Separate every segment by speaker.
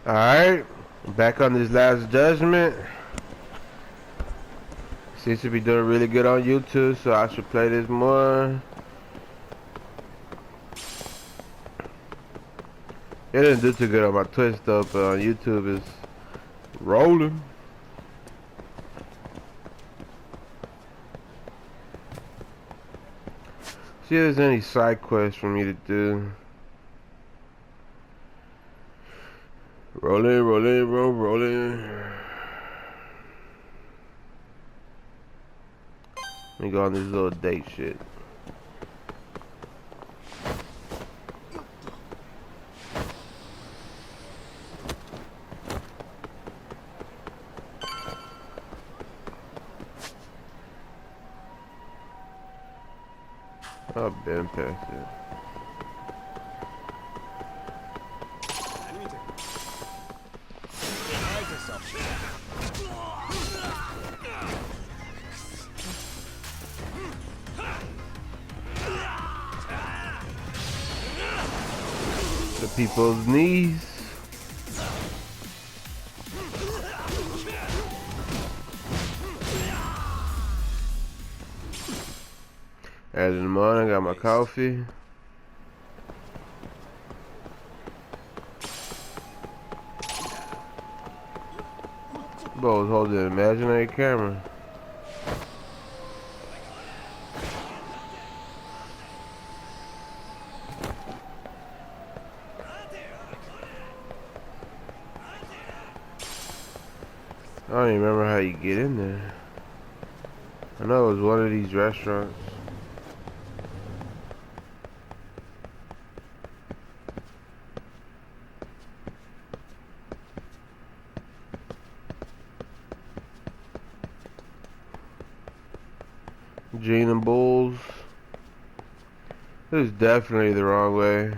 Speaker 1: Alright, back on this last judgment. Seems to be doing really good on YouTube, so I should play this more. It didn't do too good on my Twitch though, but on YouTube it's rolling. See if there's any side quests for me to do. Rolling. Let me go on this little date shit. I've been past it. The people's knees. Early in the morning, got my coffee. Bro was holding an imaginary camera. I don't even remember how you get in there. I know it was one of these restaurants. Gene and Bulls. This is definitely the wrong way.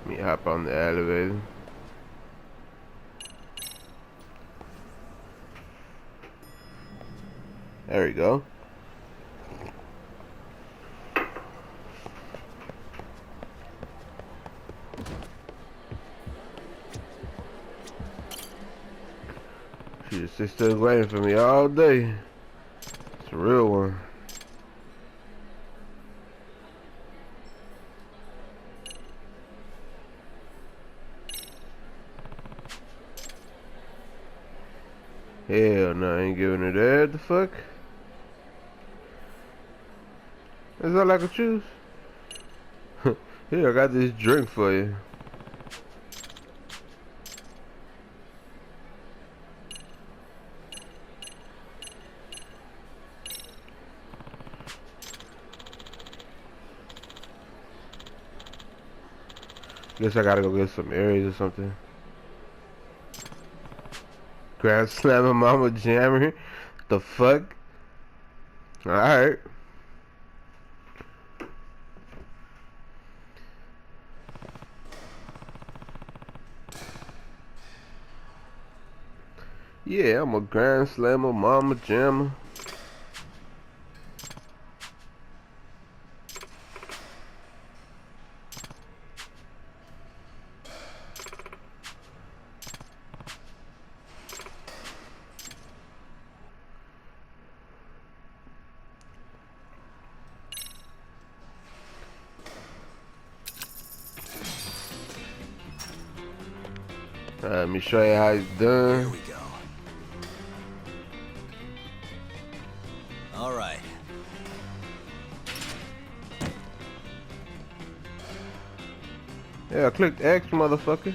Speaker 1: Let me hop on the elevator. There we go. She just stood waiting for me all day. It's a real one. Hell no, I ain't giving her that. The fuck? That's all I can choose. Here, I got this drink for you. Guess I gotta go get some areas or something. Grand Slammer Mama Jammer. The fuck? Alright. Yeah, I'm a Grand Slammer Mama Jammer. Let me show you how it's done.
Speaker 2: Here we go. All right.
Speaker 1: Yeah, I clicked X, motherfucker.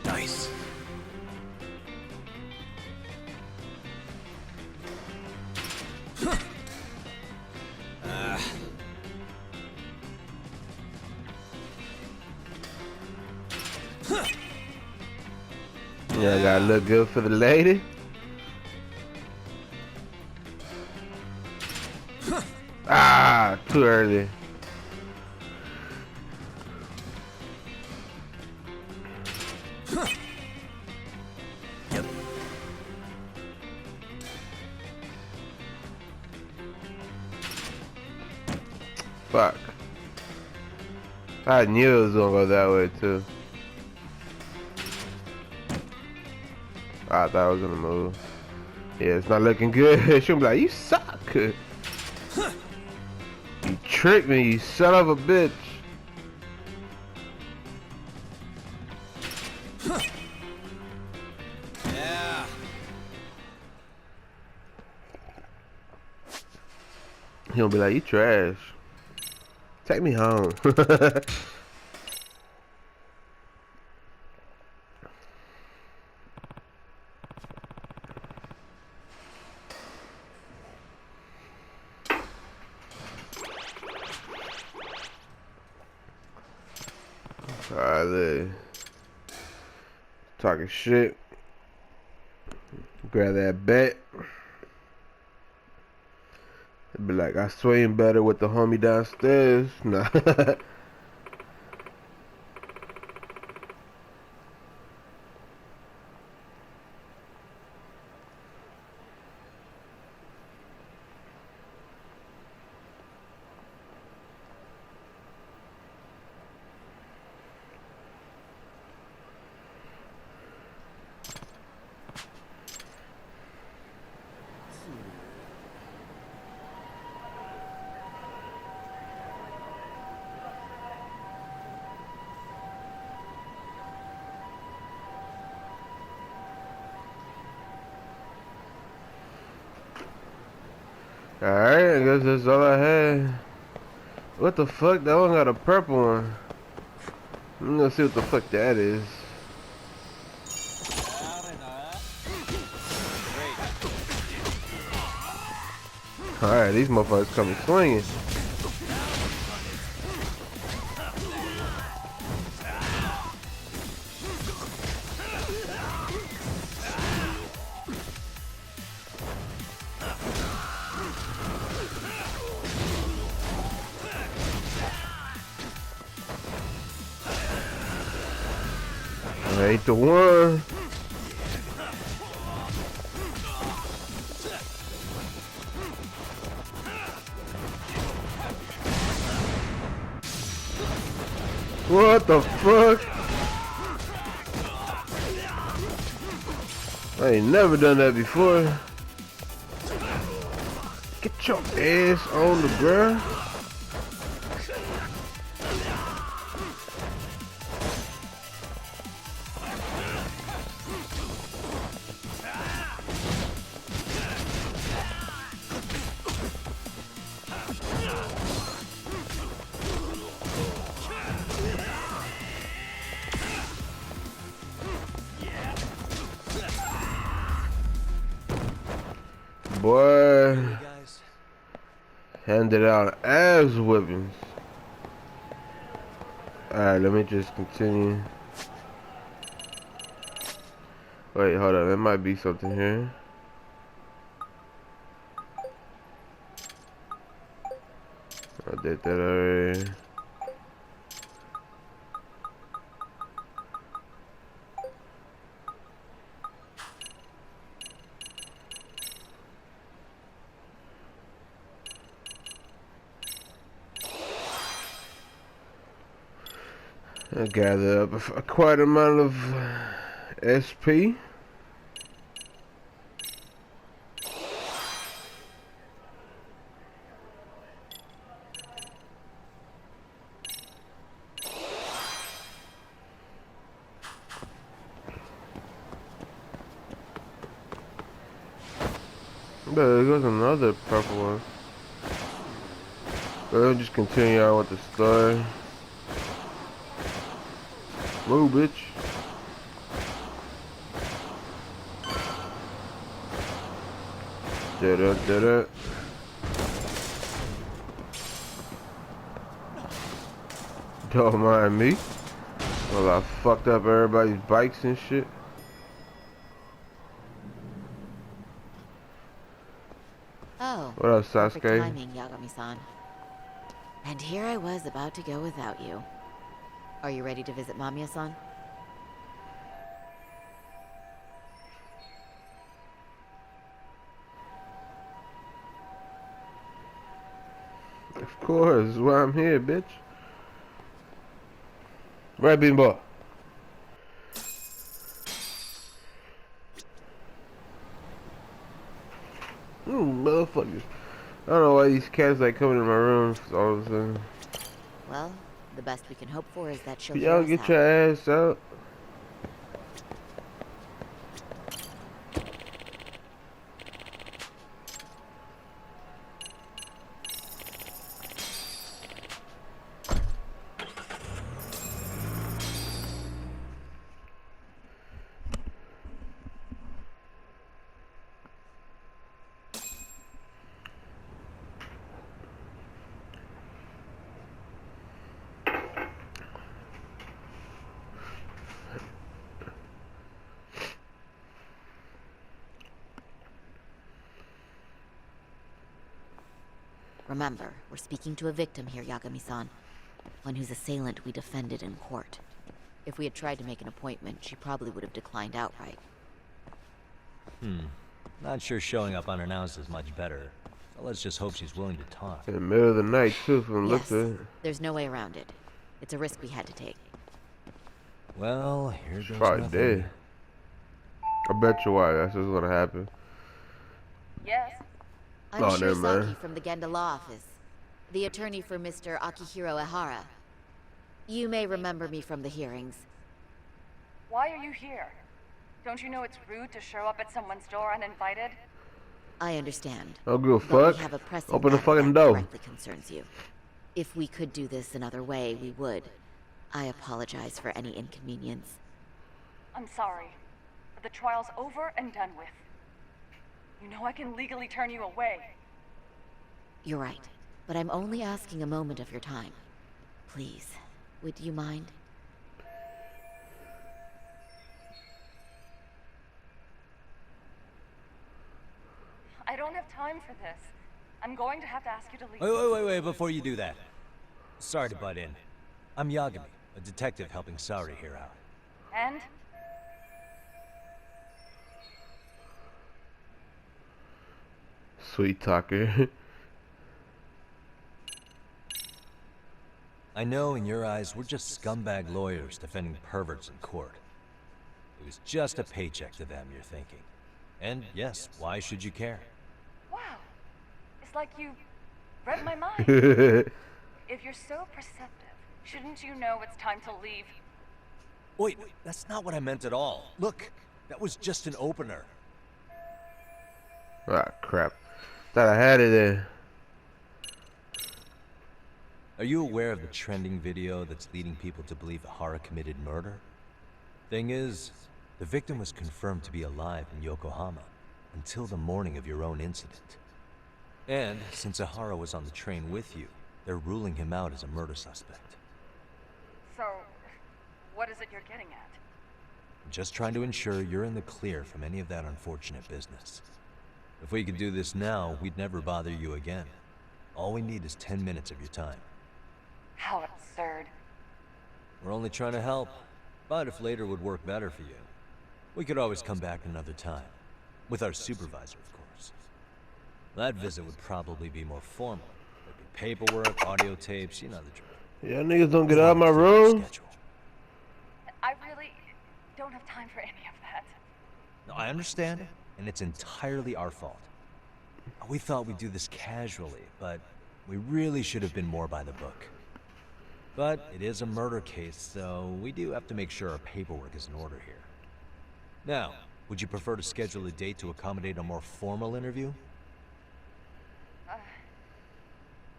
Speaker 2: Nice.
Speaker 1: Yeah, gotta look good for the lady. Ah, too early. Fuck. I knew it was gonna go that way too. I thought I was gonna move. Yeah, it's not looking good. She'll be like, you suck. You tricked me, you son of a bitch.
Speaker 2: Yeah.
Speaker 1: He'll be like, you trash. Take me home. Alright, talking shit. Grab that bet. Be like, I swing better with the homie downstairs. Nah. Alright, I guess that's all I had. What the fuck? That one got a purple one. I'm gonna see what the fuck that is. Alright, these motherfuckers coming swinging. Ain't the one. What the fuck? I ain't never done that before. Get your ass on the ground. Boy, handed out ass whippings. Alright, let me just continue. Wait, hold on, there might be something here. I did that already. I gather up a quite amount of SP. But there goes another purple one. We'll just continue on with the story. Move, bitch. Da-da-da-da. Don't mind me. Well, I fucked up everybody's bikes and shit. What up,
Speaker 2: Perfect
Speaker 1: Sasuke?
Speaker 2: timing, Yagami-san. And here I was about to go without you. Are you ready to visit Mamiya-san?
Speaker 1: Of course, that's why I'm here, bitch. Right, Beanball. Motherfuckers. I don't know why these cats like coming in my room all of a sudden.
Speaker 2: Well, the best we can hope for is that she'll hear
Speaker 1: Y'all
Speaker 2: us
Speaker 1: get
Speaker 2: out.
Speaker 1: your ass out.
Speaker 2: Remember, we're speaking to a victim here, Yagami-san. One whose assailant we defended in court. If we had tried to make an appointment, she probably would have declined outright.
Speaker 3: Not sure showing up unannounced is much better. So let's just hope she's willing to talk.
Speaker 1: In the middle of the night, too, from the looks
Speaker 2: Yes,
Speaker 1: of it.
Speaker 2: there's no way around it. It's a risk we had to take.
Speaker 3: Well, here goes
Speaker 1: Probably
Speaker 3: nothing.
Speaker 1: dead. I bet you why. That's what's gonna happen.
Speaker 4: Yes.
Speaker 2: I'm
Speaker 1: Oh, never
Speaker 2: Shirazaki
Speaker 1: mind.
Speaker 2: from the Genda Law Office, the attorney for Mr. Akihiro Ehara. You may remember me from the hearings.
Speaker 4: Why are you here? Don't you know it's rude to show up at someone's door uninvited?
Speaker 2: I understand.
Speaker 1: I don't give a
Speaker 2: But
Speaker 1: fuck.
Speaker 2: we have a pressing
Speaker 1: Open the
Speaker 2: matter
Speaker 1: fucking
Speaker 2: that
Speaker 1: door.
Speaker 2: directly concerns you. If we could do this another way, we would. I apologize for any inconvenience.
Speaker 4: I'm sorry, but the trial's over and done with. You know I can legally turn you away.
Speaker 2: You're right, but I'm only asking a moment of your time. Please, would you mind?
Speaker 4: I don't have time for this. I'm going to have to ask you to leave.
Speaker 3: Wait, before you do that. Sorry to butt in. I'm Yagami, a detective helping Saori here out.
Speaker 4: And?
Speaker 1: Sweet talker.
Speaker 3: I know in your eyes we're just scumbag lawyers defending perverts in court. It was just a paycheck to them, you're thinking. And yes, why should you care?
Speaker 4: Wow. It's like you read my mind. If you're so perceptive, shouldn't you know it's time to leave?
Speaker 3: Wait, that's not what I meant at all. Look, that was just an opener.
Speaker 1: Ah, crap. Thought I had it there.
Speaker 3: Are you aware of the trending video that's leading people to believe Ehara committed murder? Thing is, the victim was confirmed to be alive in Yokohama until the morning of your own incident. And since Ehara was on the train with you, they're ruling him out as a murder suspect.
Speaker 4: So, what is it you're getting at?
Speaker 3: I'm just trying to ensure you're in the clear from any of that unfortunate business. If we could do this now, we'd never bother you again. All we need is 10 minutes of your time.
Speaker 4: How absurd.
Speaker 3: We're only trying to help, but if later would work better for you, we could always come back another time. With our supervisor, of course. That visit would probably be more formal. There'd be paperwork, audio tapes, you know the drill.
Speaker 1: Y'all niggas don't get out of my room.
Speaker 4: I really don't have time for any of that.
Speaker 3: No, I understand, and it's entirely our fault. We thought we'd do this casually, but we really should have been more by the book. But it is a murder case, so we do have to make sure our paperwork is in order here. Now, would you prefer to schedule a date to accommodate a more formal interview?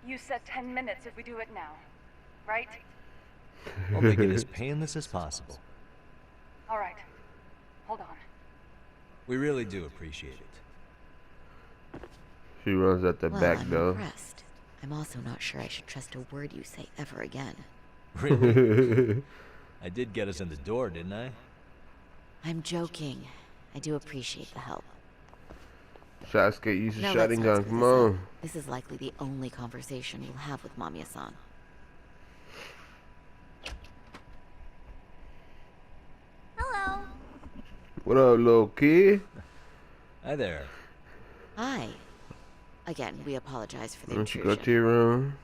Speaker 4: You said 10 minutes if we do it now, right?
Speaker 3: I'll make it as painless as possible.
Speaker 4: All right. Hold on.
Speaker 3: We really do appreciate it.
Speaker 1: She runs at the
Speaker 2: Well,
Speaker 1: back
Speaker 2: I'm
Speaker 1: though.
Speaker 2: impressed. I'm also not sure I should trust a word you say ever again.
Speaker 3: Really? I did get us in the door, didn't I?
Speaker 2: I'm joking. I do appreciate the help.
Speaker 1: Sasuke used to
Speaker 2: Now let's
Speaker 1: shotgun
Speaker 2: not
Speaker 1: gun.
Speaker 2: screw
Speaker 1: Come
Speaker 2: this up.
Speaker 1: on.
Speaker 2: This is likely the only conversation you'll have with Mamiya-san.
Speaker 5: Hello.
Speaker 1: What up, little kid?
Speaker 3: Hi there.
Speaker 2: Hi. Again, we apologize for
Speaker 1: Why
Speaker 2: the
Speaker 1: don't you go
Speaker 2: intrusion.
Speaker 1: to your room?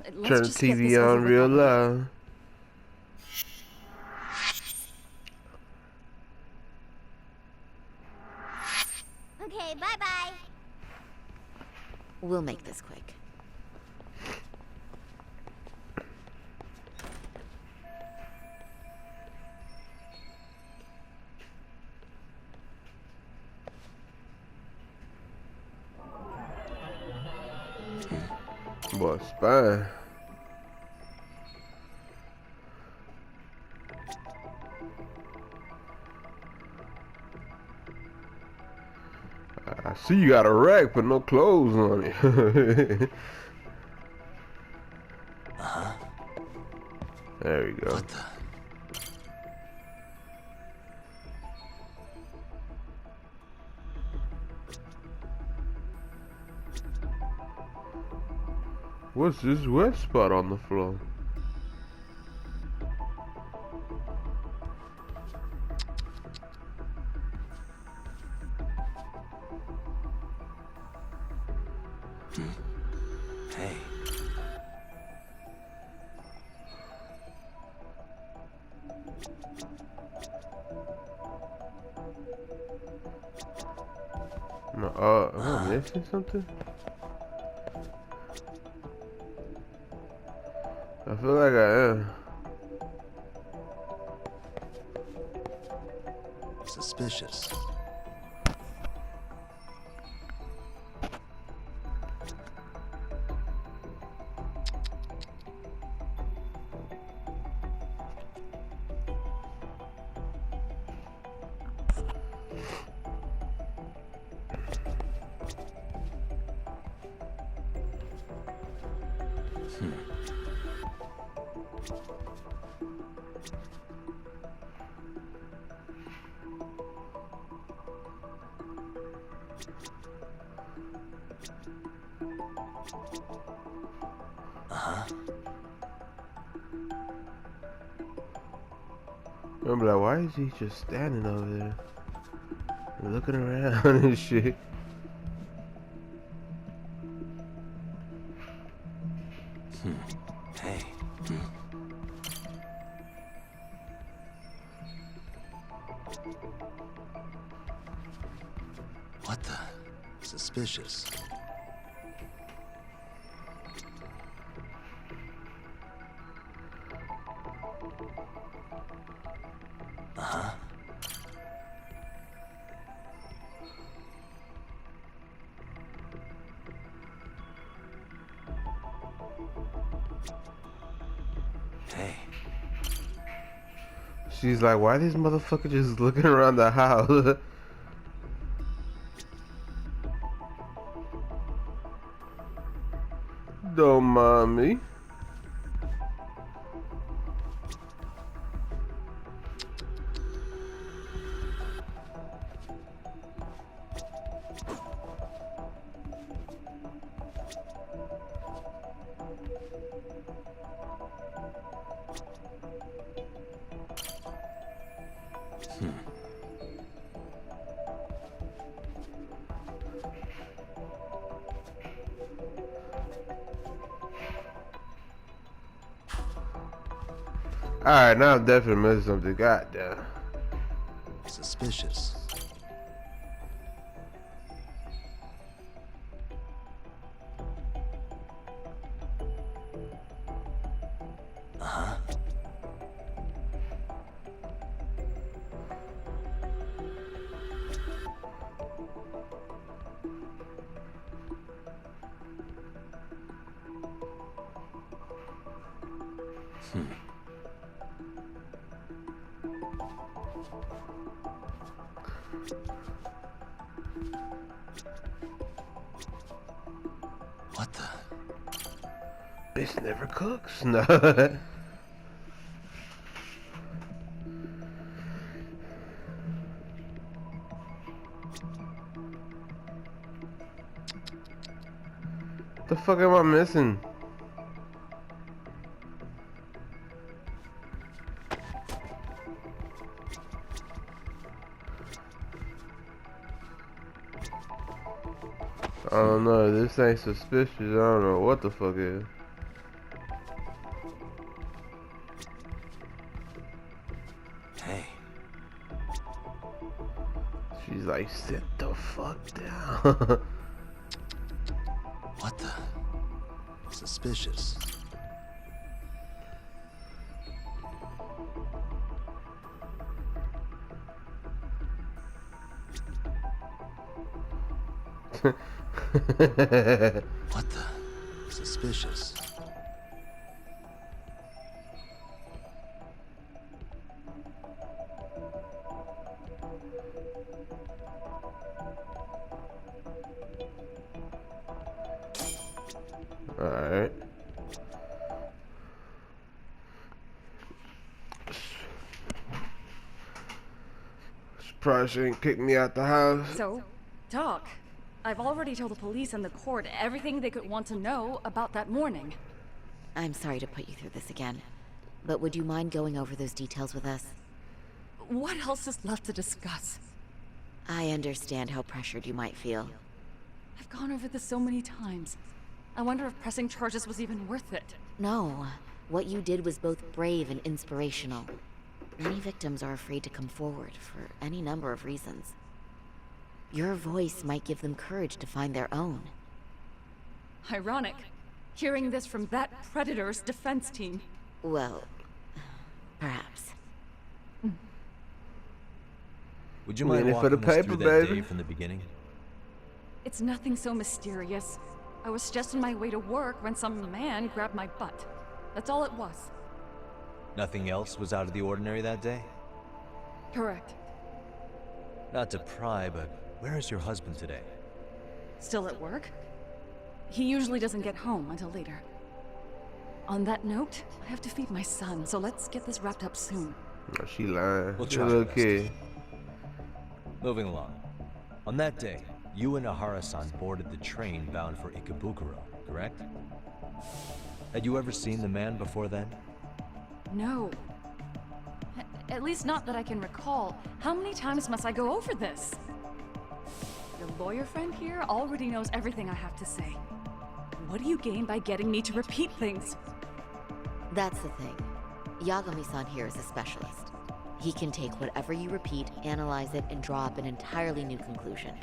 Speaker 2: Let's
Speaker 1: Turn the
Speaker 2: just get this
Speaker 1: TV
Speaker 2: over
Speaker 1: on
Speaker 2: with
Speaker 1: real
Speaker 2: already.
Speaker 1: loud.
Speaker 5: Okay, bye-bye.
Speaker 2: We'll make this quick.
Speaker 1: Boy, spine. I see you got a rack, but no clothes on it. There we go.
Speaker 3: What the?
Speaker 1: What's this wet spot on the floor?
Speaker 3: Hey.
Speaker 1: No, am I missing something? I feel like I am.
Speaker 3: Suspicious.
Speaker 1: I'm like, why is he just standing over there? Looking around and shit.
Speaker 3: Hey. What the? Suspicious. Hey.
Speaker 1: She's like, why these motherfuckers just looking around the house? Don't mind me. Alright, now I'm definitely missing something. Goddamn.
Speaker 3: Suspicious. What the?
Speaker 1: Bitch never cooks. No. The fuck am I missing? I don't know. This ain't suspicious. I don't know what the fuck it is.
Speaker 3: Hey.
Speaker 1: She's like, sit the fuck down.
Speaker 3: What the? Suspicious. What the? Suspicious.
Speaker 1: Alright. Probably shouldn't kick me out the house.
Speaker 4: So, talk. I've already told the police and the court everything they could want to know about that morning.
Speaker 2: I'm sorry to put you through this again, but would you mind going over those details with us?
Speaker 4: What else is left to discuss?
Speaker 2: I understand how pressured you might feel.
Speaker 4: I've gone over this so many times. I wonder if pressing charges was even worth it.
Speaker 2: No, what you did was both brave and inspirational. Many victims are afraid to come forward for any number of reasons. Your voice might give them courage to find their own.
Speaker 4: Ironic, hearing this from that predator's defense team.
Speaker 2: Well, perhaps.
Speaker 3: Would you
Speaker 1: We in
Speaker 3: mind
Speaker 1: it for the
Speaker 3: walking us
Speaker 1: paper,
Speaker 3: through that
Speaker 1: baby.
Speaker 3: day from the beginning?
Speaker 4: It's nothing so mysterious. I was just on my way to work when some man grabbed my butt. That's all it was.
Speaker 3: Nothing else was out of the ordinary that day?
Speaker 4: Correct.
Speaker 3: Not to pry, but where is your husband today?
Speaker 4: Still at work? He usually doesn't get home until later. On that note, I have to feed my son, so let's get this wrapped up soon.
Speaker 1: Oh, she lying.
Speaker 3: We'll
Speaker 1: She's a
Speaker 3: try
Speaker 1: little
Speaker 3: our best.
Speaker 1: kid.
Speaker 3: Moving along. On that day, you and Ahara-san boarded the train bound for Ikebukuro, correct? Had you ever seen the man before then?
Speaker 4: No. At least not that I can recall. How many times must I go over this? Your lawyer friend here already knows everything I have to say. What do you gain by getting me to repeat things?
Speaker 2: That's the thing. Yagami-san here is a specialist. He can take whatever you repeat, analyze it, and draw up an entirely new conclusion.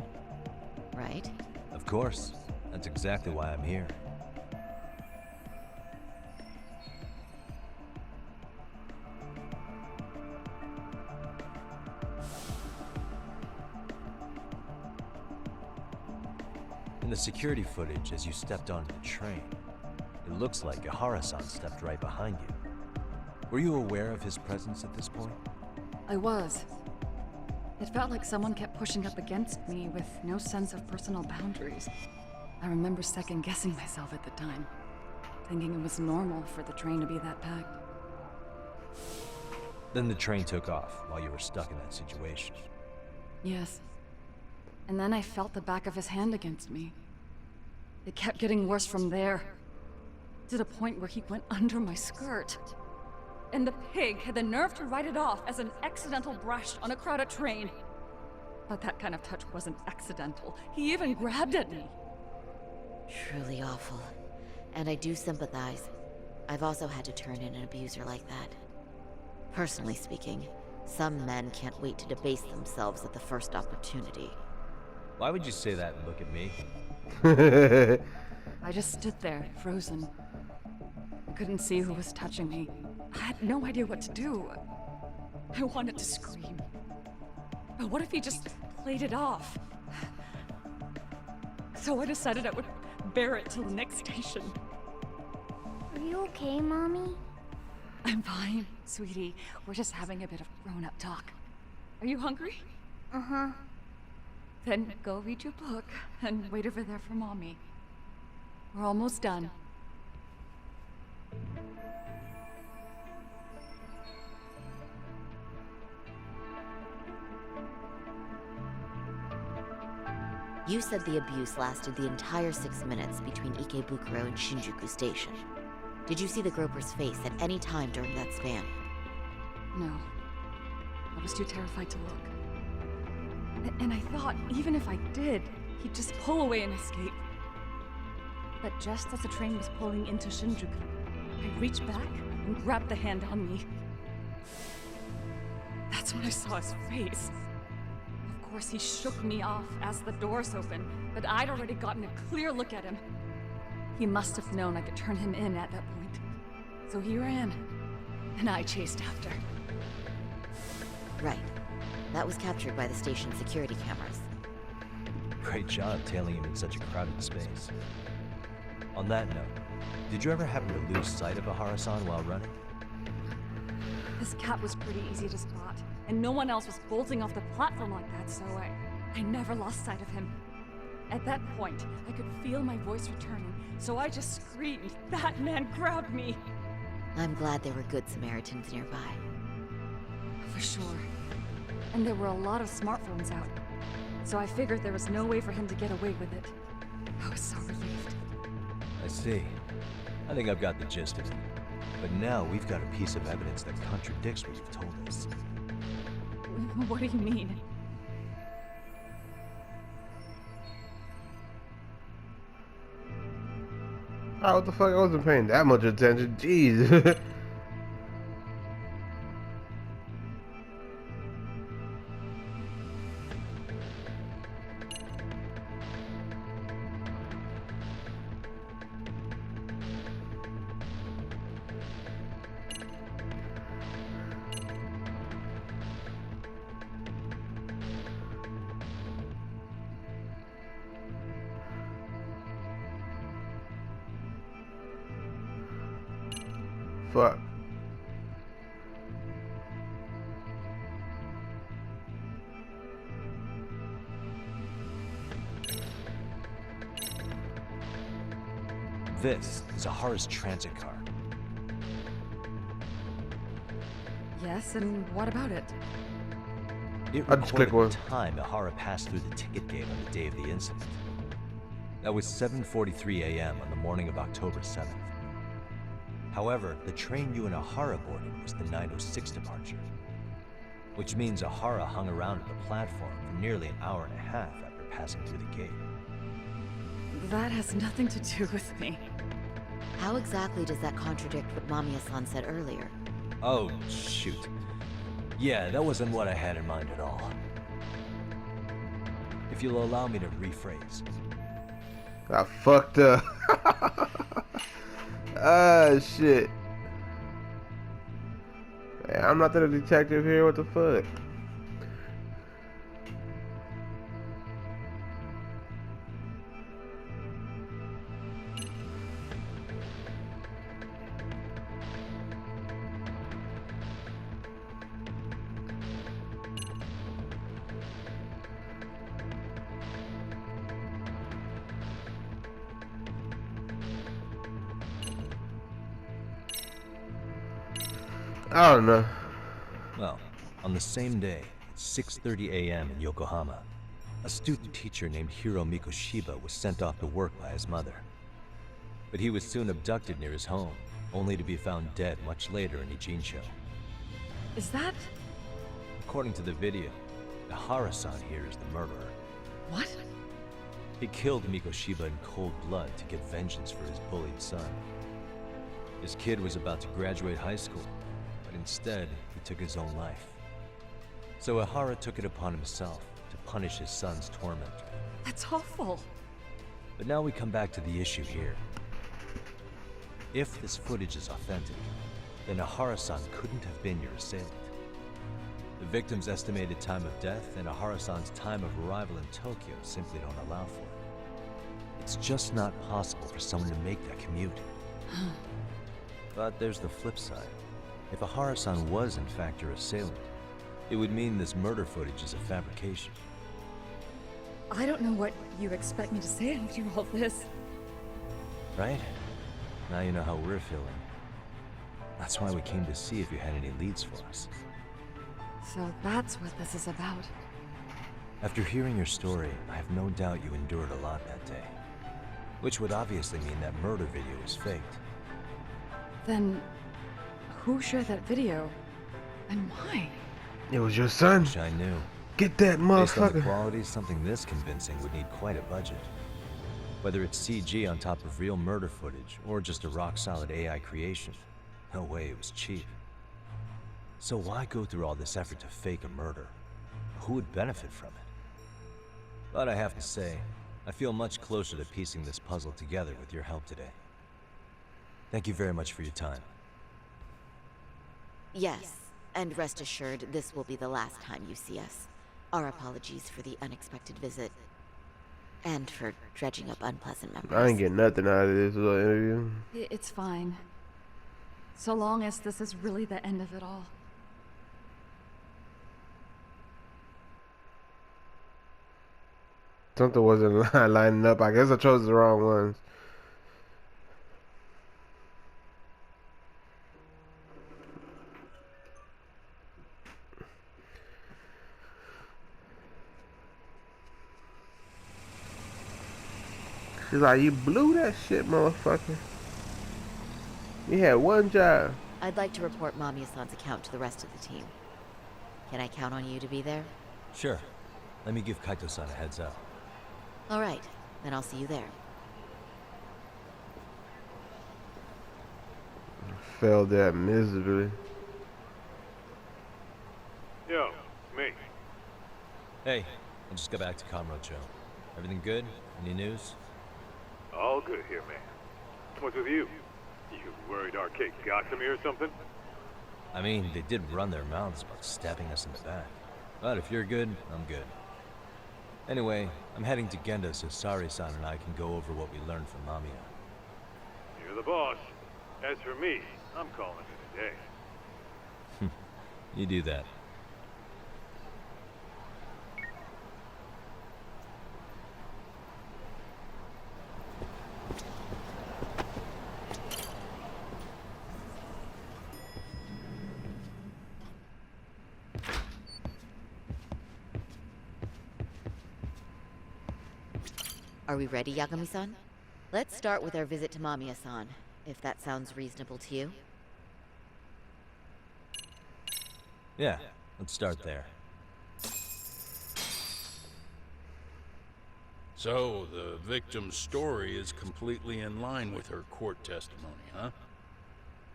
Speaker 2: Right?
Speaker 3: Of course. That's exactly why I'm here. In the security footage as you stepped onto the train, it looks like Ahara-san stepped right behind you. Were you aware of his presence at this point?
Speaker 4: I was. It felt like someone kept pushing up against me with no sense of personal boundaries. I remember second-guessing myself at the time, thinking it was normal for the train to be that packed.
Speaker 3: Then the train took off while you were stuck in that situation.
Speaker 4: Yes. And then I felt the back of his hand against me. It kept getting worse from there, to the point where he went under my skirt. And the pig had the nerve to write it off as an accidental brush on a crowded train. But that kind of touch wasn't accidental. He even grabbed at me.
Speaker 2: Truly awful. And I do sympathize. I've also had to turn in an abuser like that. Personally speaking, some men can't wait to debase themselves at the first opportunity.
Speaker 3: Why would you say that and look at me?
Speaker 4: I just stood there, frozen. I couldn't see who was touching me. I had no idea what to do. I wanted to scream. But what if he just played it off? So I decided I would bear it till the next station.
Speaker 5: Are you okay, Mommy?
Speaker 4: I'm fine, sweetie. We're just having a bit of grown-up talk. Are you hungry?
Speaker 5: Uh-huh.
Speaker 4: Then go read your book and wait over there for Mommy. We're almost done.
Speaker 2: You said the abuse lasted the entire 6 minutes between Ikebukuro and Shinjuku Station. Did you see the groper's face at any time during that span?
Speaker 4: No. I was too terrified to look. And I thought, even if I did, he'd just pull away and escape. But just as the train was pulling into Shinjuku, I reached back and grabbed the hand on me. That's when I saw his face. Of course, he shook me off as the doors opened, but I'd already gotten a clear look at him. He must have known I could turn him in at that point. So he ran, and I chased after.
Speaker 2: Right. That was captured by the station's security cameras.
Speaker 3: Great job tailing him in such a crowded space. On that note, did you ever happen to lose sight of Ahara-san while running?
Speaker 4: His cap was pretty easy to spot, and no one else was bolting off the platform like that, so I never lost sight of him. At that point, I could feel my voice returning, so I just screamed, "That man grabbed me!"
Speaker 2: I'm glad there were good Samaritans nearby.
Speaker 4: For sure. And there were a lot of smartphones out, so I figured there was no way for him to get away with it. I was so relieved.
Speaker 3: I see. I think I've got the gist of it. But now we've got a piece of evidence that contradicts what you've told us.
Speaker 4: What do you mean?
Speaker 1: Oh, what the fuck? I wasn't paying that much attention. Jeez. Fuck.
Speaker 3: This is Ahara's transit car.
Speaker 4: Yes, and what about it?
Speaker 3: It
Speaker 1: I'll just click
Speaker 3: recorded
Speaker 1: one.
Speaker 3: the time Ahara passed through the ticket gate on the day of the incident. That was 7:43 a.m. on the morning of October 7th. However, the train you and Ahara boarded was the 9:06 departure, which means Ahara hung around at the platform for nearly an hour and a half after passing through the gate.
Speaker 4: That has nothing to do with me.
Speaker 2: How exactly does that contradict what Mamiya-san said earlier?
Speaker 3: Oh, shoot. Yeah, that wasn't what I had in mind at all. If you'll allow me to rephrase.
Speaker 1: I fucked up. Ah, shit. Hey, I'm not the detective here. What the fuck? I don't know.
Speaker 3: Well, on the same day, at 6:30 a.m. in Yokohama, a student teacher named Hiro Mikoshiba was sent off to work by his mother. But he was soon abducted near his home, only to be found dead much later in Ijincho.
Speaker 4: Is that...
Speaker 3: According to the video, Ahara-san here is the murderer.
Speaker 4: what?
Speaker 3: He killed Mikoshiba in cold blood to get vengeance for his bullied son. His kid was about to graduate high school, but instead, he took his own life. So Ahara took it upon himself to punish his son's tormentor.
Speaker 4: That's awful.
Speaker 3: But now we come back to the issue here. If this footage is authentic, then Ahara-san couldn't have been your assailant. The victim's estimated time of death and Ahara-san's time of arrival in Tokyo simply don't allow for it. It's just not possible for someone to make that commute. But there's the flip side. If Ahara-san was in fact your assailant, it would mean this murder footage is a fabrication.
Speaker 4: I don't know what you expect me to say after all this.
Speaker 3: Right? Now you know how we're feeling. That's why we came to see if you had any leads for us.
Speaker 4: So that's what this is about.
Speaker 3: After hearing your story, I have no doubt you endured a lot that day. Which would obviously mean that murder video was faked.
Speaker 4: Then, who shared that video? And why?
Speaker 1: It was your son.
Speaker 3: Wish I knew.
Speaker 1: Get that
Speaker 3: Based on the
Speaker 1: motherfucker.
Speaker 3: quality, something this convincing would need quite a budget. Whether it's CG on top of real murder footage, or just a rock-solid AI creation, no way it was cheap. So why go through all this effort to fake a murder? Who would benefit from it? But I have to say, I feel much closer to piecing this puzzle together with your help today. Thank you very much for your time.
Speaker 2: Yes, and rest assured, this will be the last time you see us. Our apologies for the unexpected visit. And for dredging up unpleasant memories.
Speaker 1: I ain't getting nothing out of this little interview.
Speaker 4: It's fine. So long as this is really the end of it all.
Speaker 1: Something wasn't lining up. I guess I chose the wrong ones. She's like, you blew that shit, motherfucker. You had one job.
Speaker 2: I'd like to report Mamiya-san's account to the rest of the team. Can I count on you to be there?
Speaker 3: Sure. Let me give Kaito-san a heads up.
Speaker 2: Alright, then I'll see you there.
Speaker 1: Failed that miserably.
Speaker 6: Yo, me.
Speaker 3: Hey, I just got back to Kamurocho. Everything good? Any news?
Speaker 6: All good here, man. What's with you? You worried Arcade got to me or something?
Speaker 3: I mean, they did run their mouths about stabbing us in the back. But if you're good, I'm good. Anyway, I'm heading to Genda so Sari-san and I can go over what we learned from Mamiya.
Speaker 6: You're the boss. As for me, I'm calling it a day.
Speaker 3: You do that.
Speaker 2: Are we ready, Yagami-san? Let's start with our visit to Mamiya-san, if that sounds reasonable to you.
Speaker 3: Yeah, let's start there.
Speaker 7: So, the victim's story is completely in line with her court testimony, huh?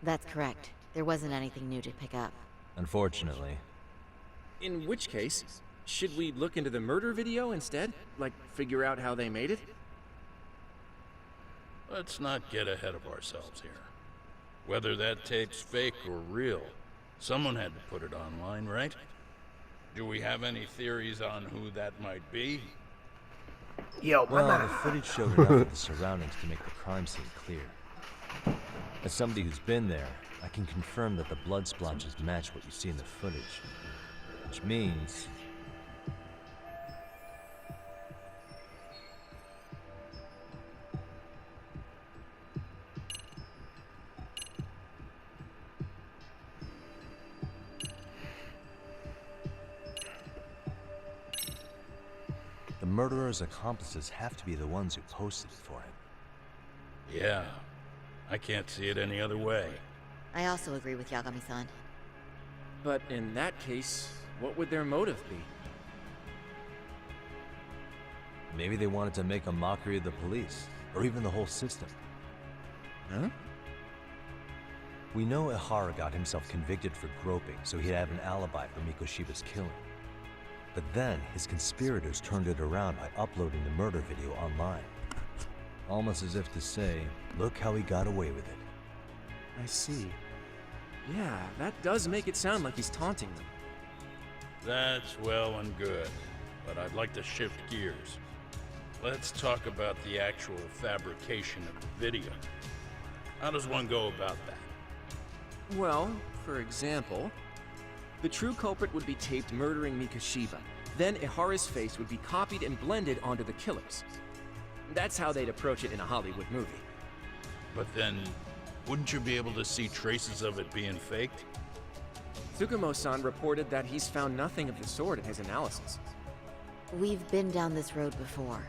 Speaker 2: That's correct. There wasn't anything new to pick up.
Speaker 3: Unfortunately.
Speaker 8: In which case, should we look into the murder video instead? Like, figure out how they made it?
Speaker 7: Let's not get ahead of ourselves here. Whether that tape's fake or real, someone had to put it online, right? Do we have any theories on who that might be?
Speaker 1: Yo,
Speaker 3: Well, the footage showed enough of the surroundings to make the crime scene clear. As somebody who's been there, I can confirm that the blood splotches match what you see in the footage. Which means... the murderer's accomplices have to be the ones who posted it for him.
Speaker 7: Yeah, I can't see it any other way.
Speaker 2: I also agree with Yagami-san.
Speaker 8: But in that case, what would their motive be?
Speaker 3: Maybe they wanted to make a mockery of the police, or even the whole system.
Speaker 8: Huh?
Speaker 3: We know Ihara got himself convicted for groping, so he'd have an alibi for Mikoshiba's killing. But then, his conspirators turned it around by uploading the murder video online. Almost as if to say, look how he got away with it.
Speaker 8: I see. Yeah, that does make it sound like he's taunting them.
Speaker 7: That's well and good, but I'd like to shift gears. Let's talk about the actual fabrication of the video. How does one go about that?
Speaker 8: Well, for example, the true culprit would be taped murdering Mikoshiba. Then Ihara's face would be copied and blended onto the killers. That's how they'd approach it in a Hollywood movie.
Speaker 7: But then, wouldn't you be able to see traces of it being faked?
Speaker 8: Tsukumo-san reported that he's found nothing of the sort in his analysis.
Speaker 2: We've been down this road before.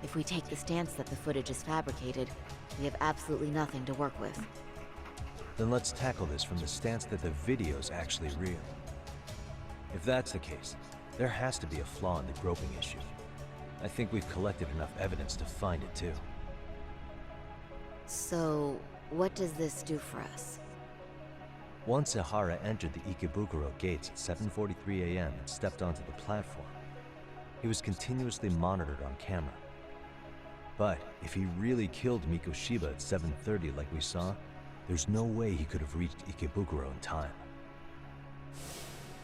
Speaker 2: If we take the stance that the footage is fabricated, we have absolutely nothing to work with.
Speaker 3: Then let's tackle this from the stance that the video's actually real. If that's the case, there has to be a flaw in the groping issue. I think we've collected enough evidence to find it too.
Speaker 2: So, what does this do for us?
Speaker 3: Once Ihara entered the Ikebukuro gates at 7:43 a.m. and stepped onto the platform, he was continuously monitored on camera. But if he really killed Mikoshiba at 7:30 like we saw, there's no way he could have reached Ikebukuro in time.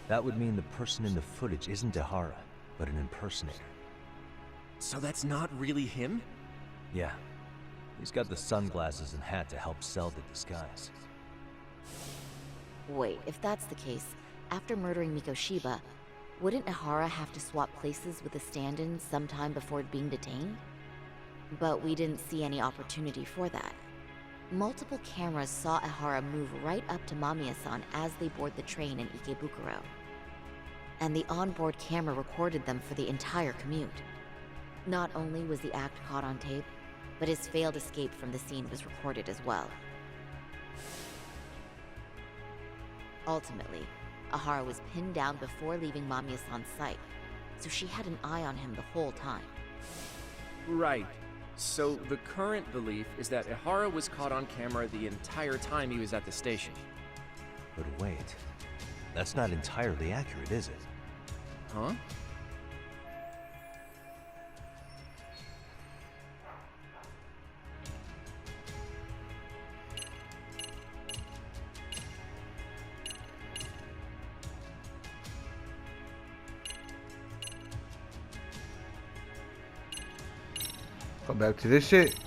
Speaker 3: That would mean the person in the footage isn't Ihara, but an impersonator.
Speaker 8: So that's not really him?
Speaker 3: Yeah. He's got the sunglasses and hat to help sell the disguise.
Speaker 2: Wait, if that's the case, after murdering Mikoshiba, wouldn't Ihara have to swap places with the stand-in sometime before being detained? But we didn't see any opportunity for that. Multiple cameras saw Ihara move right up to Mamiya-san as they board the train in Ikebukuro. And the onboard camera recorded them for the entire commute. Not only was the act caught on tape, but his failed escape from the scene was recorded as well. Ultimately, Ihara was pinned down before leaving Mamiya-san's sight, so she had an eye on him the whole time.
Speaker 8: Right. So the current belief is that Ihara was caught on camera the entire time he was at the station.
Speaker 3: But wait, that's not entirely accurate, is it?
Speaker 8: Huh?
Speaker 1: Go back to this shit.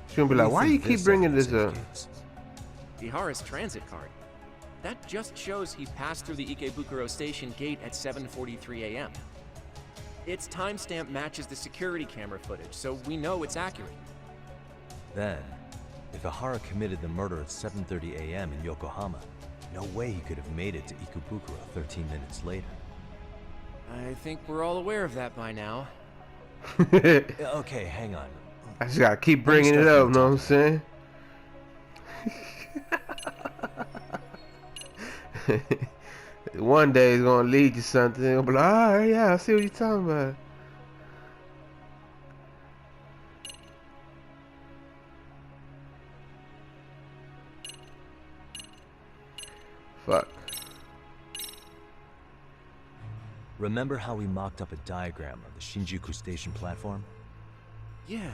Speaker 1: She's gonna be like, why you keep bringing this up?
Speaker 8: Ihara's transit card. That just shows he passed through the Ikebukuro station gate at 7:43 a.m. Its timestamp matches the security camera footage, so we know it's accurate.
Speaker 3: Then, if Ihara committed the murder at 7:30 a.m. in Yokohama, no way he could have made it to Ikebukuro 13 minutes later.
Speaker 8: I think we're all aware of that by now.
Speaker 3: Okay, hang on.
Speaker 1: I just gotta keep bringing it up, know what I'm saying? One day it's gonna lead to something. It'll be like, alright, yeah, I see what you're talking about. Fuck.
Speaker 3: Remember how we mocked up a diagram of the Shinjuku station platform?
Speaker 8: Yeah.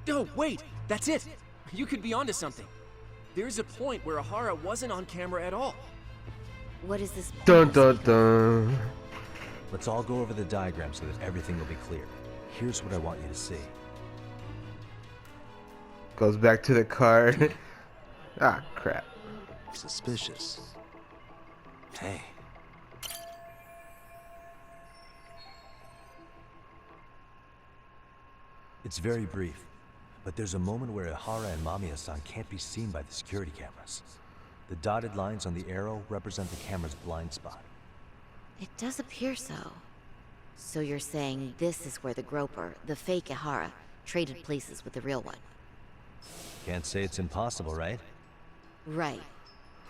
Speaker 8: Oh, wait! That's it! You could be onto something. There's a point where Ihara wasn't on camera at all.
Speaker 2: What is this?
Speaker 1: Dun dun dun.
Speaker 3: Let's all go over the diagram so that everything will be clear. Here's what I want you to see.
Speaker 1: Goes back to the card. Ah, crap.
Speaker 3: Suspicious. Hey. It's very brief, but there's a moment where Ihara and Mamiya-san can't be seen by the security cameras. The dotted lines on the arrow represent the camera's blind spot.
Speaker 2: It does appear so. So you're saying this is where the groper, the fake Ihara, traded places with the real one?
Speaker 3: Can't say it's impossible, right?
Speaker 2: Right.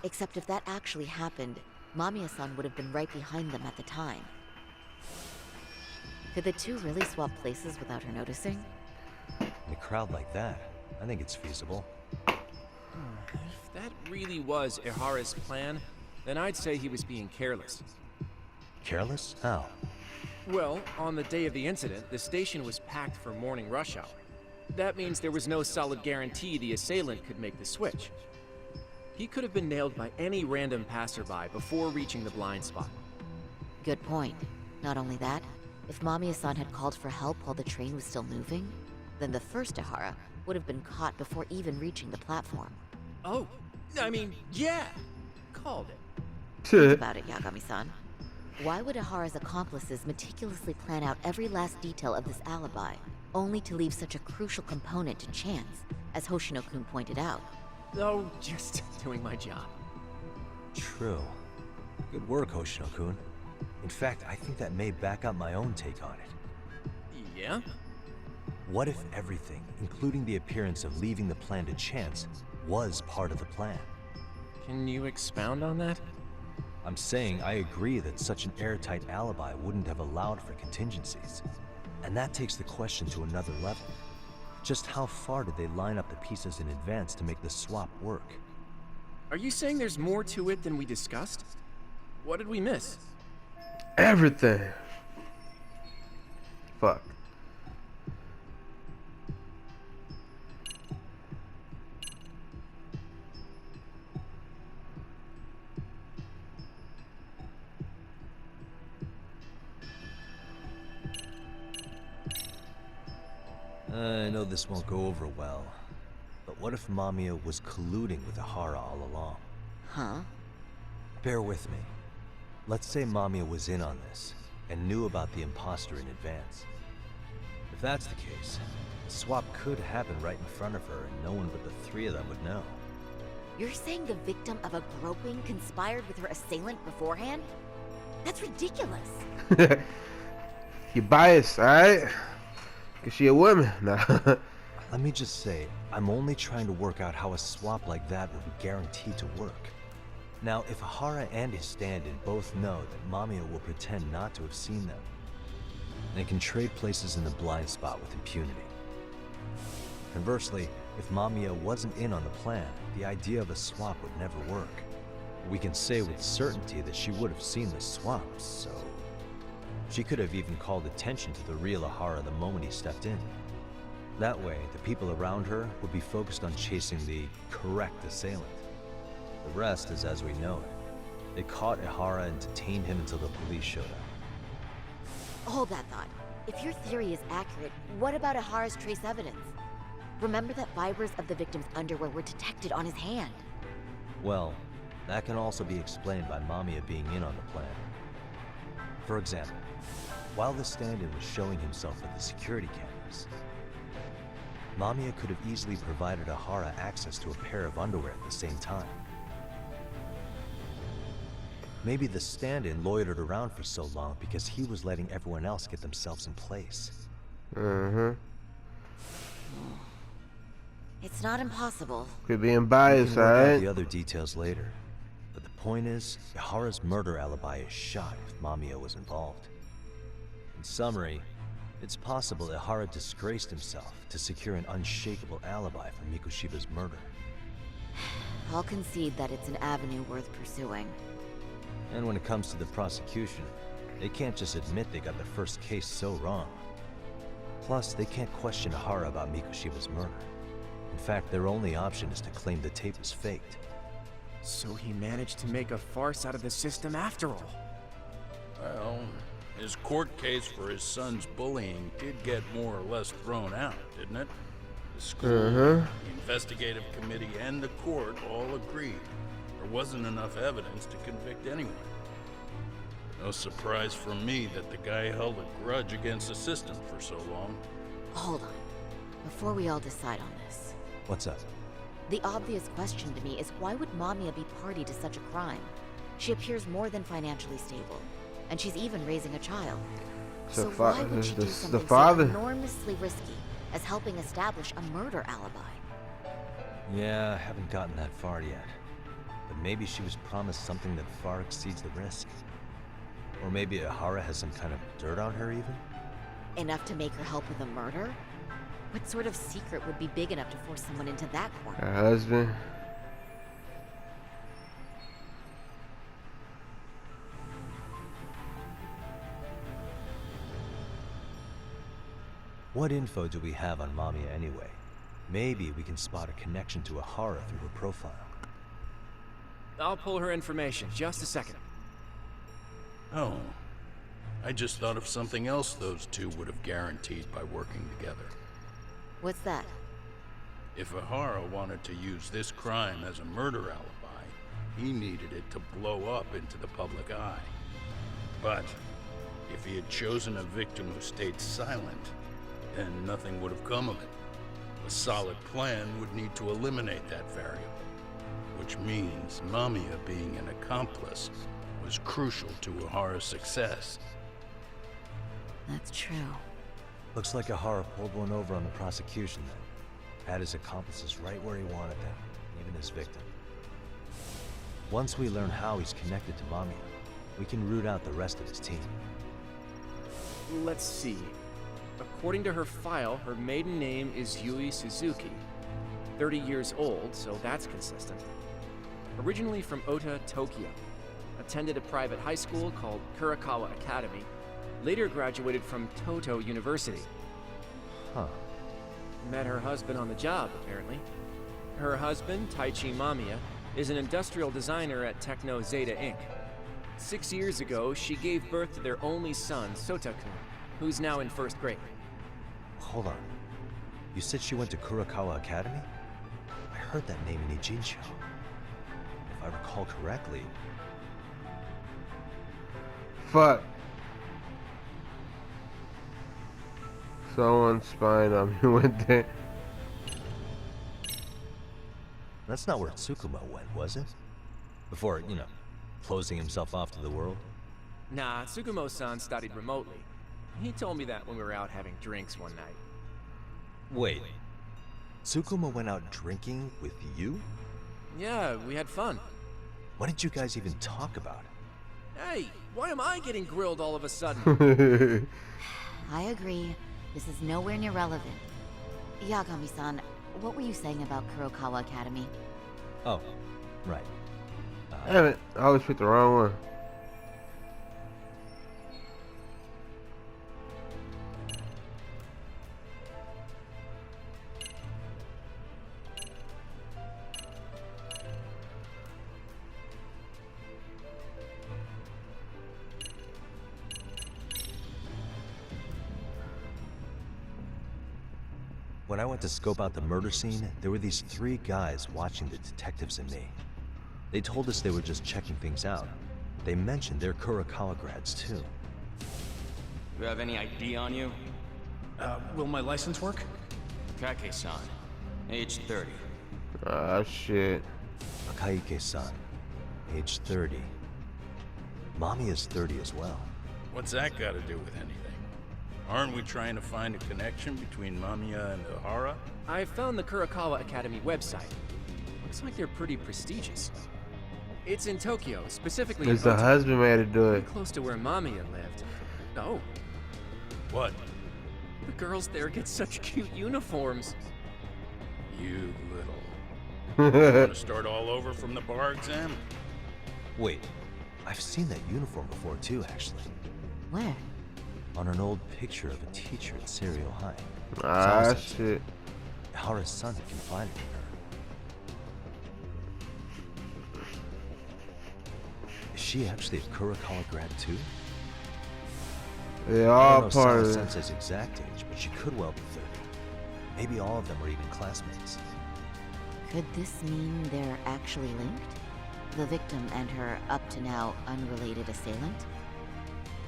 Speaker 2: Except if that actually happened, Mamiya-san would have been right behind them at the time. Could the two really swap places without her noticing?
Speaker 3: In a crowd like that, I think it's feasible.
Speaker 8: If that really was Ihara's plan, then I'd say he was being careless.
Speaker 3: Careless? How?
Speaker 8: Well, on the day of the incident, the station was packed for morning rush hour. That means there was no solid guarantee the assailant could make the switch. He could have been nailed by any random passerby before reaching the blind spot.
Speaker 2: Good point. Not only that, if Mamiya-san had called for help while the train was still moving, then the first Ihara would have been caught before even reaching the platform.
Speaker 8: Oh, I mean, yeah! Called it.
Speaker 2: Think about it, Yagami-san. Why would Ihara's accomplices meticulously plan out every last detail of this alibi, only to leave such a crucial component to chance, as Hoshino-kun pointed out?
Speaker 8: Oh, just doing my job.
Speaker 3: True. Good work, Hoshino-kun. In fact, I think that may back up my own take on it.
Speaker 8: Yeah?
Speaker 3: What if everything, including the appearance of leaving the plan to chance, was part of the plan?
Speaker 8: Can you expound on that?
Speaker 3: I'm saying I agree that such an airtight alibi wouldn't have allowed for contingencies. And that takes the question to another level. Just how far did they line up the pieces in advance to make the swap work?
Speaker 8: Are you saying there's more to it than we discussed? What did we miss?
Speaker 1: Everything. Fuck.
Speaker 3: I know this won't go over well, but what if Mamiya was colluding with Ahara all along?
Speaker 2: Huh?
Speaker 3: Bear with me. Let's say Mamiya was in on this, and knew about the imposter in advance. If that's the case, the swap could happen right in front of her, and no one but the three of them would know.
Speaker 2: You're saying the victim of a groping conspired with her assailant beforehand? That's ridiculous.
Speaker 1: You biased, alright? Cause she a woman. Nah.
Speaker 3: Let me just say, I'm only trying to work out how a swap like that would be guaranteed to work. Now, if Ahara and his stand-in both know that Mamiya will pretend not to have seen them, they can trade places in the blind spot with impunity. Conversely, if Mamiya wasn't in on the plan, the idea of a swap would never work. We can say with certainty that she would have seen the swap, so... she could have even called attention to the real Ahara the moment he stepped in. That way, the people around her would be focused on chasing the correct assailant. The rest is as we know it. They caught Ahara and detained him until the police showed up.
Speaker 2: Hold that thought. If your theory is accurate, what about Ahara's trace evidence? Remember that fibers of the victim's underwear were detected on his hand.
Speaker 3: Well, that can also be explained by Mamiya being in on the plan. For example, while the stand-in was showing himself at the security cameras, Mamiya could have easily provided Ahara access to a pair of underwear at the same time. Maybe the stand-in loitered around for so long because he was letting everyone else get themselves in place.
Speaker 2: It's not impossible.
Speaker 1: Quit being
Speaker 3: We
Speaker 1: biased,
Speaker 3: can work out
Speaker 1: alright?
Speaker 3: the other details later. But the point is, Ahara's murder alibi is shot if Mamiya was involved. In summary, it's possible Ahara disgraced himself to secure an unshakable alibi for Mikushiba's murder.
Speaker 2: I'll concede that it's an avenue worth pursuing.
Speaker 3: And when it comes to the prosecution, they can't just admit they got the first case so wrong. Plus, they can't question Ahara about Mikushiba's murder. In fact, their only option is to claim the tape was faked.
Speaker 8: So he managed to make a farce out of the system after all.
Speaker 7: Well, his court case for his son's bullying did get more or less thrown out, didn't it? The school, the investigative committee, and the court all agreed there wasn't enough evidence to convict anyone. No surprise from me that the guy held a grudge against the system for so long.
Speaker 2: Hold on. Before we all decide on this,
Speaker 3: What's up?
Speaker 2: the obvious question to me is why would Mamiya be party to such a crime? She appears more than financially stable, and she's even raising a child. So why would she do something so enormously risky as helping establish a murder alibi?
Speaker 3: Yeah, I haven't gotten that far yet. But maybe she was promised something that far exceeds the risk. Or maybe Ahara has some kind of dirt on her even?
Speaker 2: Enough to make her help with a murder? What sort of secret would be big enough to force someone into that corner?
Speaker 1: Her husband.
Speaker 3: What info do we have on Mamiya anyway? Maybe we can spot a connection to Ahara through her profile.
Speaker 8: I'll pull her information. Just a second.
Speaker 7: Oh, I just thought of something else those two would have guaranteed by working together.
Speaker 2: What's that?
Speaker 7: If Ahara wanted to use this crime as a murder alibi, he needed it to blow up into the public eye. But if he had chosen a victim who stayed silent, then nothing would have come of it. A solid plan would need to eliminate that variable, which means Mamiya being an accomplice was crucial to Uhura's success.
Speaker 2: That's true.
Speaker 3: Looks like Uhura pulled one over on the prosecution then. Had his accomplices right where he wanted them, even his victim. Once we learn how he's connected to Mamiya, we can root out the rest of his team.
Speaker 8: Let's see. According to her file, her maiden name is Yui Suzuki. 30 years old, so that's consistent. Originally from Ota, Tokyo. Attended a private high school called Kurakawa Academy. Later graduated from Toto University.
Speaker 3: Huh.
Speaker 8: Met her husband on the job, apparently. Her husband, Taichi Mamiya, is an industrial designer at Techno Zeta Inc. 6 years ago, she gave birth to their only son, Sota-kun, who's now in first grade.
Speaker 3: Hold on. You said she went to Kurakawa Academy? I heard that name in Ijincho. If I recall correctly...
Speaker 1: Fuck. Someone spying on me went there.
Speaker 3: That's not where Tsukuma went, was it? Before, you know, closing himself off to the world?
Speaker 8: Nah, Tsukumo-san studied remotely. He told me that when we were out having drinks one night.
Speaker 3: Wait. Tsukuma went out drinking with you?
Speaker 8: Yeah, we had fun.
Speaker 3: What did you guys even talk about?
Speaker 8: Hey, why am I getting grilled all of a sudden?
Speaker 2: I agree. This is nowhere near relevant. Yagami-san, what were you saying about Kurokawa Academy?
Speaker 3: Oh, right.
Speaker 1: Damn it, I always picked the wrong one.
Speaker 3: When I went to scope out the murder scene, there were these 3 guys watching the detectives and me. They told us they were just checking things out. They mentioned they're Kurakawa grads too.
Speaker 9: You have any ID on you?
Speaker 10: Will my license work?
Speaker 9: Kake-san, age 30.
Speaker 1: Ah, shit.
Speaker 3: Akaike-san, age 30. Mommy is 30 as well.
Speaker 7: What's that got to do with anything? Aren't we trying to find a connection between Mamiya and Uhura?
Speaker 8: I found the Kurakawa Academy website. Looks like they're pretty prestigious. It's in Tokyo, specifically
Speaker 1: It's
Speaker 8: in
Speaker 1: the
Speaker 8: Ota,
Speaker 1: husband made it do it.
Speaker 8: close to where Mamiya lived. Oh,
Speaker 7: What?
Speaker 8: the girls there get such cute uniforms.
Speaker 7: You little... Want to start all over from the bar exam?
Speaker 3: Wait, I've seen that uniform before too, actually.
Speaker 2: Where?
Speaker 3: On an old picture of a teacher at Serio High.
Speaker 1: Ah,
Speaker 3: Sounds like
Speaker 1: shit.
Speaker 3: Uhura's son confided in her. Is she actually a Kurakawa grad too?
Speaker 1: They
Speaker 3: I
Speaker 1: all
Speaker 3: don't know
Speaker 1: part of it.
Speaker 3: Sama-sensei's exact age, but she could well be 30. Maybe all of them were even classmates.
Speaker 2: Could this mean they're actually linked? The victim and her up-to-now unrelated assailant?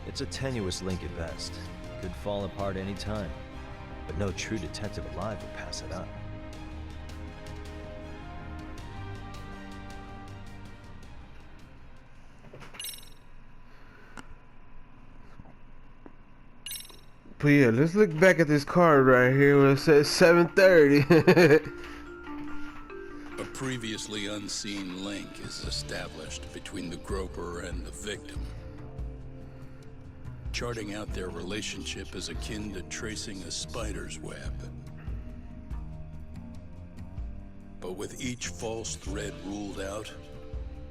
Speaker 3: It's a tenuous link at best. Could fall apart any time. But no true detective alive would pass it up.
Speaker 1: But yeah, let's look back at this card right here where it says 7:30.
Speaker 7: A previously unseen link is established between the groper and the victim. Charting out their relationship is akin to tracing a spider's web. But with each false thread ruled out,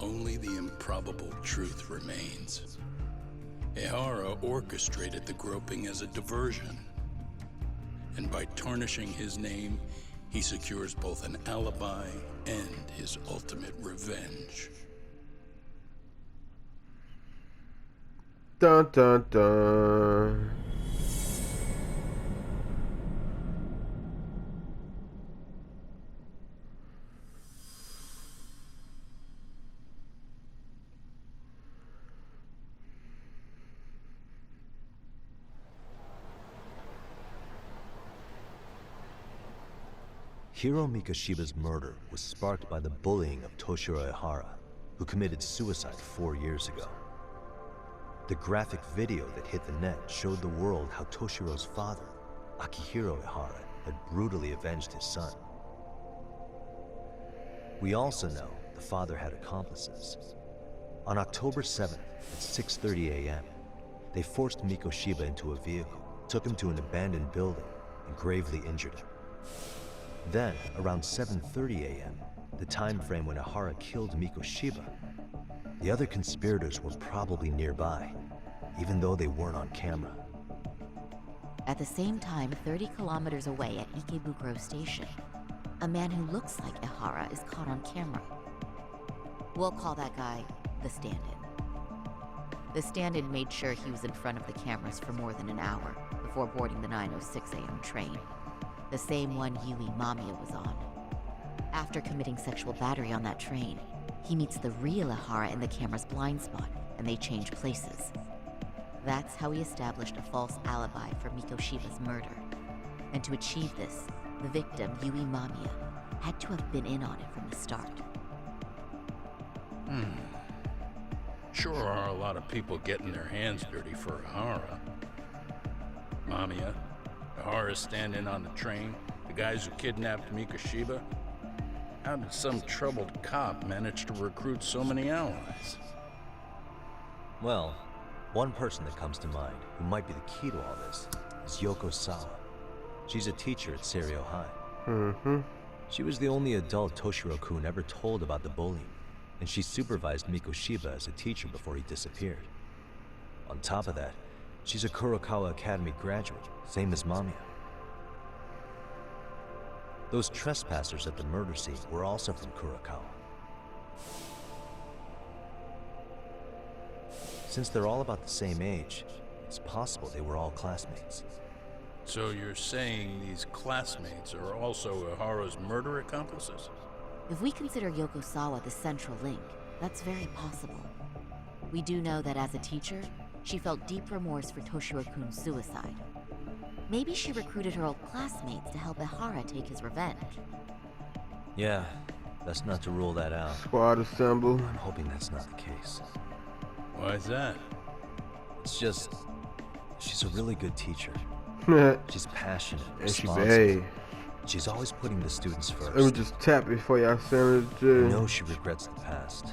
Speaker 7: only the improbable truth remains. Ehara orchestrated the groping as a diversion, and by tarnishing his name, he secures both an alibi and his ultimate revenge.
Speaker 1: Dun dun dun.
Speaker 3: Hiro Mikashiba's murder was sparked by the bullying of Toshiro Ehara, who committed suicide 4 years ago. The graphic video that hit the net showed the world how Toshiro's father, Akihiro Ihara, had brutally avenged his son. We also know the father had accomplices. On October 7th at 6:30 a.m., they forced Mikoshiba into a vehicle, took him to an abandoned building, and gravely injured him. Then, around 7:30 a.m., the time frame when Ihara killed Mikoshiba, the other conspirators were probably nearby, even though they weren't on camera.
Speaker 2: At the same time, 30 kilometers away at Ikebukuro Station, a man who looks like Ihara is caught on camera. We'll call that guy the stand-in. The stand-in made sure he was in front of the cameras for more than an hour before boarding the 9:06 a.m. train, the same one Yui Mamiya was on. After committing sexual battery on that train, he meets the real Ihara in the camera's blind spot, and they change places. That's how he established a false alibi for Mikoshiba's murder. And to achieve this, the victim, Yui Mamiya, had to have been in on it from the start.
Speaker 7: Sure are a lot of people getting their hands dirty for Ihara. Mamiya, Ihara standing on the train, the guys who kidnapped Mikoshiba. How did some troubled cop manage to recruit so many allies?
Speaker 3: Well, one person that comes to mind who might be the key to all this is Yoko Sawa. She's a teacher at Seiryo High. She was the only adult Toshiro-kun ever told about the bullying, and she supervised Mikoshiba as a teacher before he disappeared. On top of that, she's a Kurokawa Academy graduate, same as Mamiya. Those trespassers at the murder scene were also from Kurokawa. Since they're all about the same age, it's possible they were all classmates.
Speaker 7: So you're saying these classmates are also Ihara's murder accomplices?
Speaker 2: If we consider Yoko Sawa the central link, that's very possible. We do know that as a teacher, she felt deep remorse for Toshiro-kun's suicide. Maybe she recruited her old classmates to help Ihara take his revenge.
Speaker 3: Yeah, best not to rule that out.
Speaker 1: Squad assemble.
Speaker 3: I'm hoping that's not the case.
Speaker 7: Why's that?
Speaker 3: It's just, she's a really good teacher. She's passionate,
Speaker 1: And she
Speaker 3: responsible.
Speaker 1: babe.
Speaker 3: She's always putting the students first.
Speaker 1: Let me just tap before y'all send it
Speaker 3: I
Speaker 1: to
Speaker 3: know she regrets the past,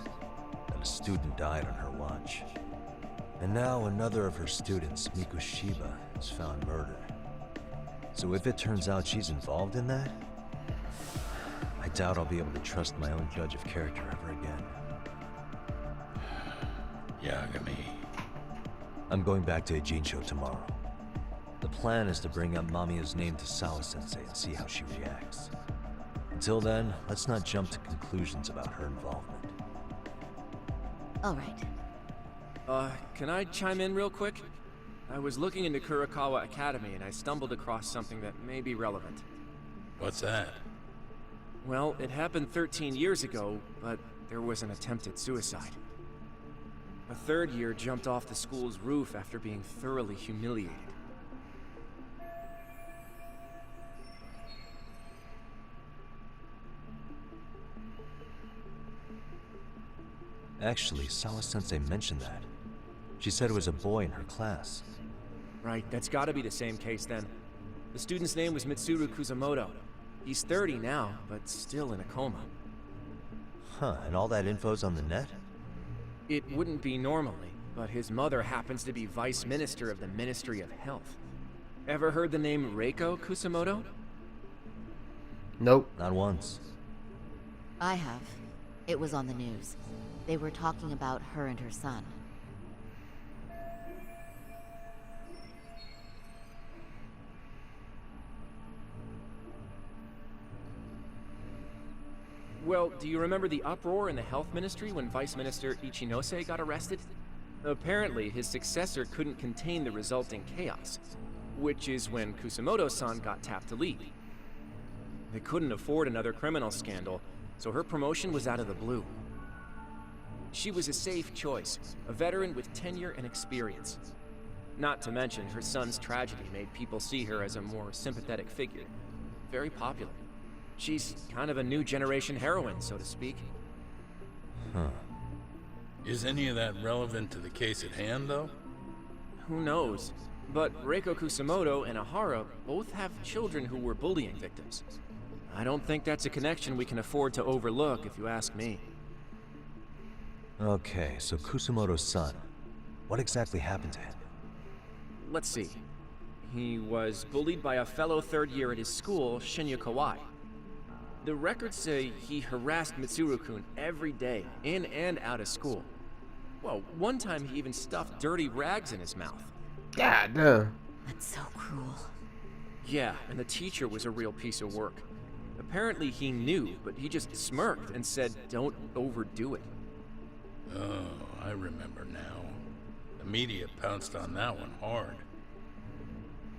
Speaker 3: that a student died on her watch. And now another of her students, Mikoshiba, is found murdered. So if it turns out she's involved in that, I doubt I'll be able to trust my own judge of character ever again.
Speaker 7: Yagami.
Speaker 3: I'm going back to Ijincho tomorrow. The plan is to bring up Mamiya's name to Sawa-sensei and see how she reacts. Until then, let's not jump to conclusions about her involvement.
Speaker 2: All right.
Speaker 8: Can I chime in real quick? I was looking into Kurokawa Academy and I stumbled across something that may be relevant.
Speaker 7: What's that?
Speaker 8: Well, it happened 13 years ago, but there was an attempted suicide. A third year jumped off the school's roof after being thoroughly humiliated.
Speaker 3: Actually, Sawa-sensei mentioned that. She said it was a boy in her class.
Speaker 8: Right, that's gotta be the same case then. The student's name was Mitsuru Kusamoto. He's 30 now, but still in a coma.
Speaker 3: Huh, and all that info's on the net?
Speaker 8: It wouldn't be normally, but his mother happens to be Vice Minister of the Ministry of Health. Ever heard the name Reiko Kusamoto?
Speaker 1: Nope.
Speaker 3: Not once.
Speaker 2: I have. It was on the news. They were talking about her and her son.
Speaker 8: Well, do you remember the uproar in the health ministry when Vice Minister Ichinose got arrested? Apparently, his successor couldn't contain the resulting chaos, which is when Kusamoto-san got tapped to lead. They couldn't afford another criminal scandal, so her promotion was out of the blue. She was a safe choice, a veteran with tenure and experience. Not to mention, her son's tragedy made people see her as a more sympathetic figure. Very popular. She's kind of a new generation heroine, so to speak.
Speaker 3: Huh.
Speaker 7: Is any of that relevant to the case at hand, though?
Speaker 8: Who knows? But Reiko Kusamoto and Ahara both have children who were bullying victims. I don't think that's a connection we can afford to overlook, if you ask me.
Speaker 3: Okay, so Kusamoto's son. What exactly happened to him?
Speaker 8: Let's see. He was bullied by a fellow third year at his school, Shinya Kawai. The records say he harassed Mitsuru-kun every day, in and out of school. Well, one time he even stuffed dirty rags in his mouth.
Speaker 1: God damn.
Speaker 2: That's so cruel.
Speaker 8: Yeah, and the teacher was a real piece of work. Apparently he knew, but he just smirked and said, "Don't overdo it."
Speaker 7: Oh, I remember now. The media pounced on that one hard.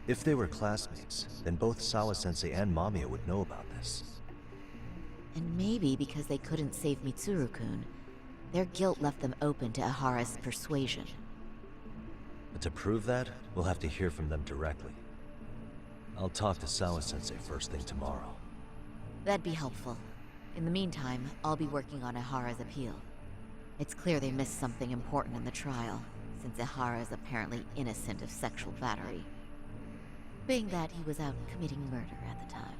Speaker 3: If they were classmates, then both Sawa-sensei and Mamiya would know about this.
Speaker 2: And maybe because they couldn't save Mitsuru-kun, their guilt left them open to Ahara's persuasion.
Speaker 3: But to prove that, we'll have to hear from them directly. I'll talk to Sawa-sensei first thing tomorrow.
Speaker 2: That'd be helpful. In the meantime, I'll be working on Ahara's appeal. It's clear they missed something important in the trial, since Ahara is apparently innocent of sexual battery. Being that he was out committing murder at the time.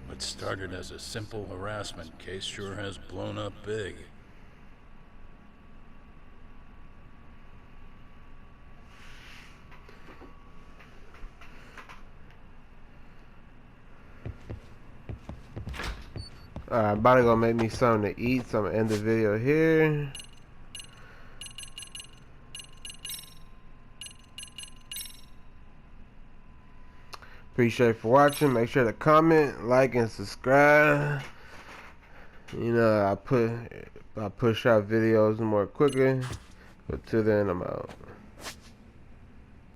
Speaker 7: What started as a simple harassment case sure has blown up big.
Speaker 1: Alright, about to go make me something to eat, so I'm gonna end the video here. Appreciate you for watching. Make sure to comment, like, and subscribe. You know, I push out videos more quicker. But till then, I'm out.